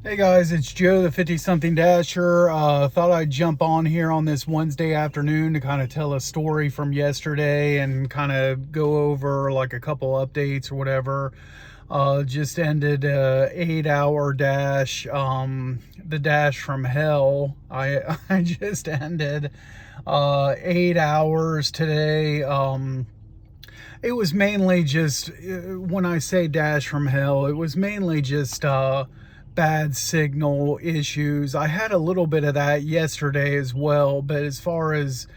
Hey guys, it's Joe, the 50-something Dasher. Thought I'd jump on here on this Wednesday afternoon to kind of tell a story from yesterday and kind of go over like a couple updates or whatever. Just ended a 8-hour dash, the dash from hell. I just ended 8 hours today. It was mainly just, when I say dash from hell, it was mainly just bad signal issues. I had a little bit of that yesterday as well, but as far as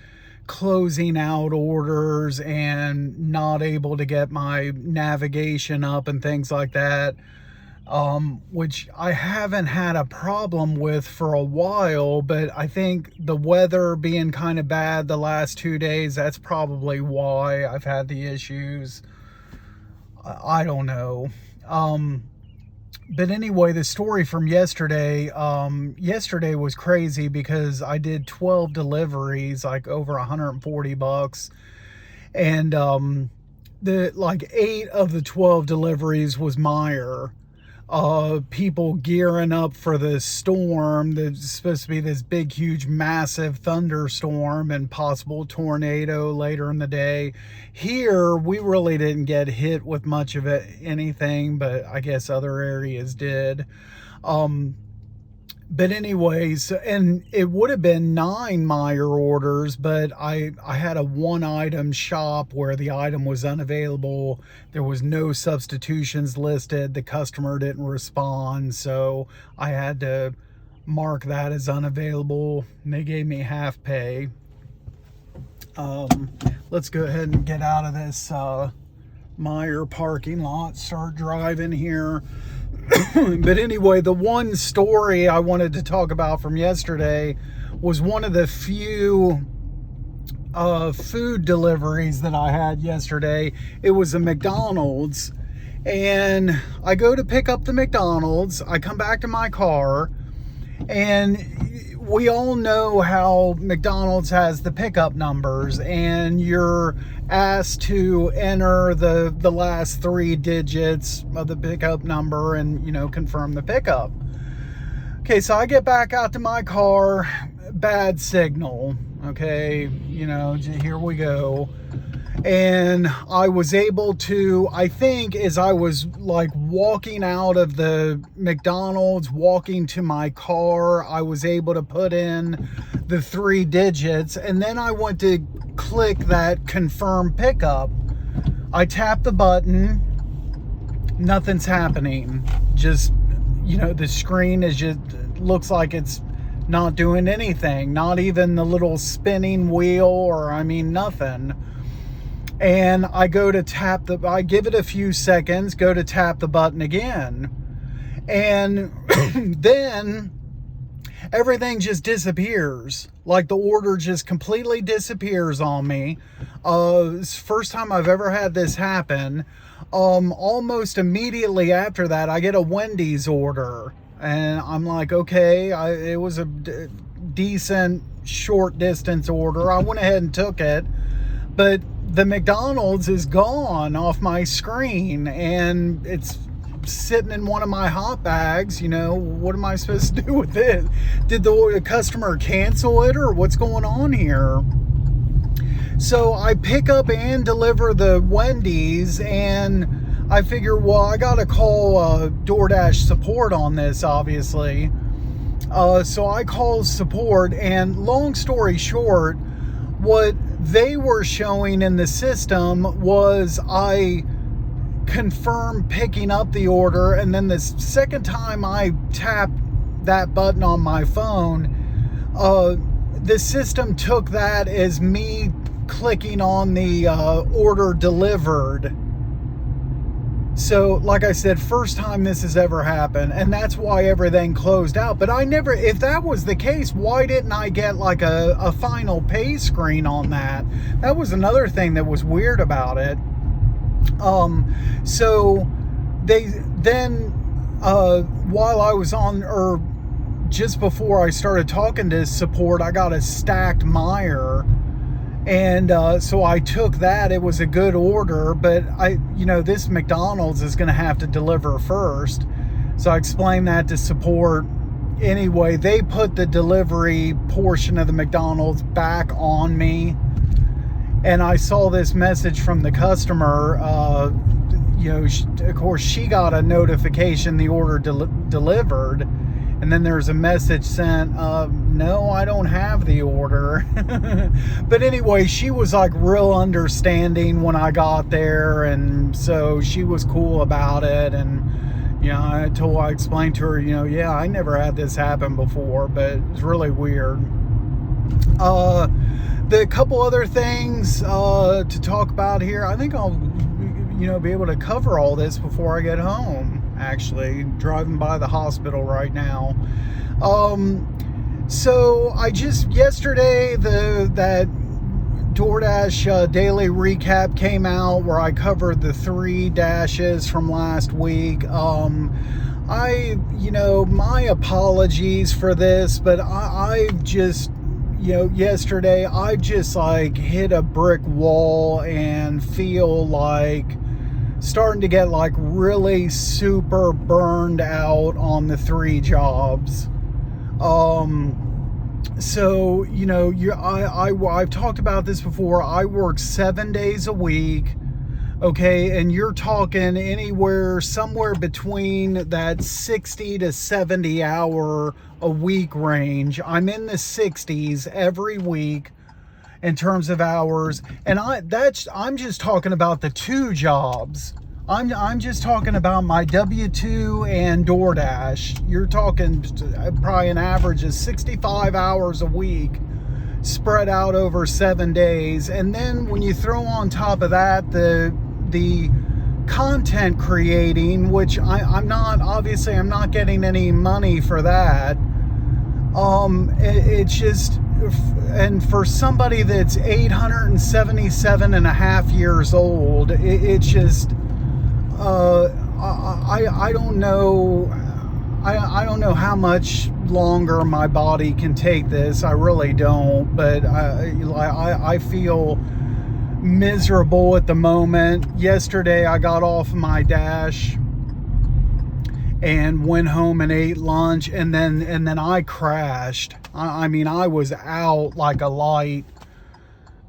closing out orders and not able to get my navigation up and things like that, which I haven't had a problem with for a while, but I think the weather being kind of bad the last 2 days, that's probably why I've had the issues. I don't know. But anyway, the story from yesterday, yesterday was crazy because I did 12 deliveries, like over $140. And the like 8 of the 12 deliveries was Meyer. People gearing up for the storm. There's supposed to be this big, huge, massive thunderstorm and possible tornado later in the day. Here, we really didn't get hit with much of anything, but I guess other areas did. But anyways, and it would have been 9 Meyer orders, but I had a one item shop where the item was unavailable. There was no substitutions listed. The customer didn't respond, so I had to mark that as unavailable, and they gave me half pay. Let's go ahead and get out of this Meyer parking lot, start driving here. But anyway, the one story I wanted to talk about from yesterday was one of the few food deliveries that I had yesterday. It was a McDonald's, and I go to pick up the McDonald's. I come back to my car, and we all know how McDonald's has the pickup numbers, and you're asked to enter the last 3 digits of the pickup number and, confirm the pickup. Okay, so I get back out to my car, bad signal. Okay, here we go. And I was able to, I think as I was like walking out of the McDonald's, walking to my car, I was able to put in the 3 digits, and then I went to click that confirm pickup. I tap the button, nothing's happening. Just, the screen is just, looks like it's not doing anything, not even the little spinning wheel, or nothing. And I go to tap I give it a few seconds, go to tap the button again. And then everything just disappears. Like the order just completely disappears on me. It's the first time I've ever had this happen. Almost immediately after that, I get a Wendy's order. And I'm like, okay, it was a decent short distance order. I went ahead and took it. But the McDonald's is gone off my screen, and it's sitting in one of my hot bags. What am I supposed to do with it? Did the customer cancel it, or what's going on here? So I pick up and deliver the Wendy's, and I figure, well, I gotta call DoorDash support on this, obviously. So I call support, and long story short, what they were showing in the system was I confirmed picking up the order, and then the second time I tapped that button on my phone, the system took that as me clicking on the order delivered. So, like I said, first time this has ever happened, and that's why everything closed out. But I never, if that was the case, why didn't I get like a final pay screen on that? That was another thing that was weird about it. So they then, while I was on, or just before I started talking to support, I got a stacked Meyer. And so I took that. It was a good order, but this McDonald's is going to have to deliver first. So I explained that to support. Anyway, they put the delivery portion of the McDonald's back on me. And I saw this message from the customer. Of course, she got a notification the order delivered. And then there's a message sent, no, I don't have the order. But anyway, she was like real understanding when I got there. And so she was cool about it. And, I explained to her, yeah, I never had this happen before, but it's really weird. The couple other things to talk about here, I think I'll, be able to cover all this before I get home. Actually, driving by the hospital right now. So I yesterday that DoorDash daily recap came out where I covered the 3 dashes from last week. My apologies for this, but I've just, yesterday I just like hit a brick wall and feel like starting to get like really super burned out on the 3 jobs. So, I've talked about this before. I work 7 days a week. Okay. And you're talking somewhere between that 60 to 70 hour a week range. I'm in the 60s every week in terms of hours. And I'm just talking about the 2 jobs. I'm just talking about my W-2 and DoorDash. You're talking probably an average of 65 hours a week spread out over 7 days. And then when you throw on top of that the content creating, which I'm not getting any money for that. It's just, and for somebody that's 877 and a half years old, it's just, I don't know. I don't know how much longer my body can take this. I really don't. But I feel miserable at the moment. Yesterday I got off my dash and went home and ate lunch, and then I crashed. I was out like a light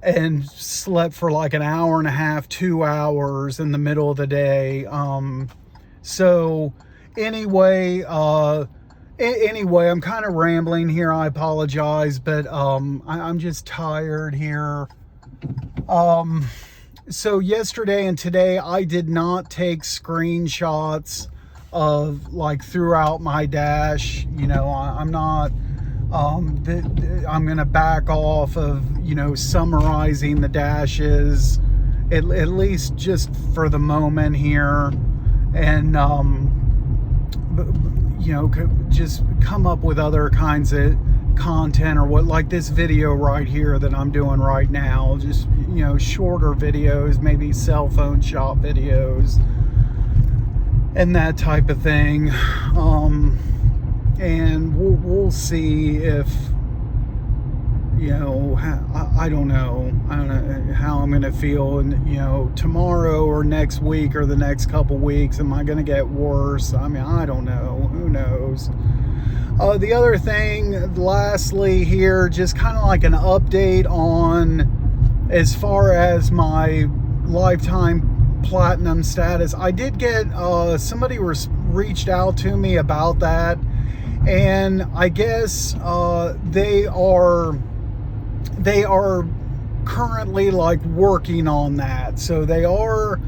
and slept for like an hour and a half, 2 hours in the middle of the day. So anyway, I'm kind of rambling here. I apologize, but I'm just tired here. So yesterday and today I did not take screenshots of like throughout my dash. I'm not, I'm going to back off of, summarizing the dashes at least just for the moment here. And, just come up with other kinds of content, or what, like this video right here that I'm doing right now, just shorter videos, maybe cell phone shop videos and that type of thing. And we'll see if I don't know how I'm gonna feel, and tomorrow or next week or the next couple weeks. Am I gonna get worse? I don't know. Who knows? The other thing, lastly here, just kind of like an update on as far as my lifetime platinum status. I did get somebody reached out to me about that, and I guess they are currently like working on that. So they are,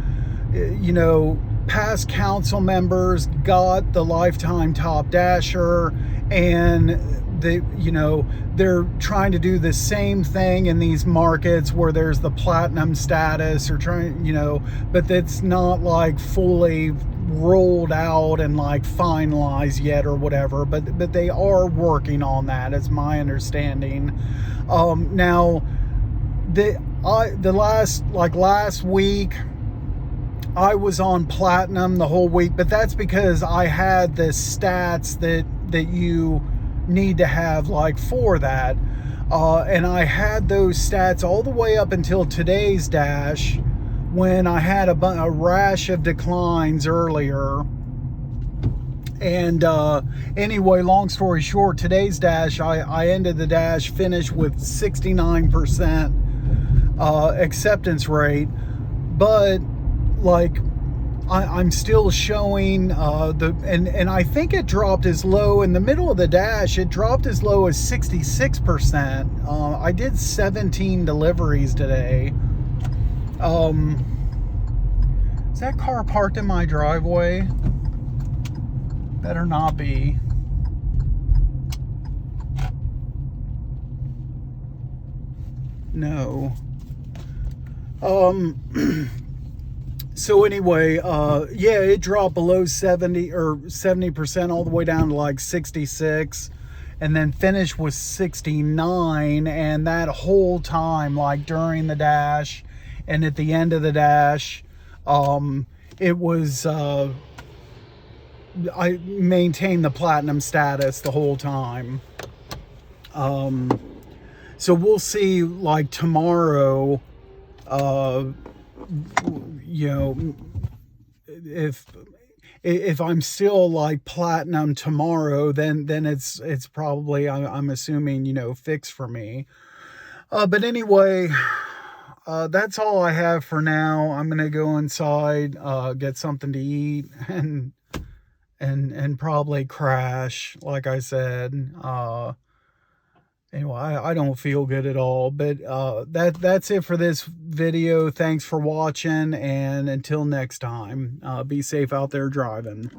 past council members got the lifetime top dasher, and they're trying to do the same thing in these markets where there's the platinum status, or but it's not like fully rolled out and like finalized yet or whatever, but they are working on that, is my understanding. Now last week I was on platinum the whole week, but that's because I had the stats that you need to have like for that, and I had those stats all the way up until today's dash, when I had a rash of declines earlier. And anyway, long story short, today's dash, I ended the dash, finished with 69% acceptance rate, but like I'm still showing and I think it dropped as low in the middle of the dash. It dropped as low as 66%. I did 17 deliveries today. Is that car parked in my driveway? Better not be. No. So anyway, yeah, it dropped below 70 or 70% all the way down to like 66, and then finished with 69. And that whole time, like during the dash and at the end of the dash, it was I maintained the platinum status the whole time. So we'll see, like tomorrow, you know, if I'm still like platinum tomorrow, then it's probably, I'm assuming, you know, fixed for me. But anyway, that's all I have for now. I'm gonna go inside, get something to eat, and probably crash, like I said. Anyway, I don't feel good at all, but that's it for this video. Thanks for watching, and until next time, be safe out there driving.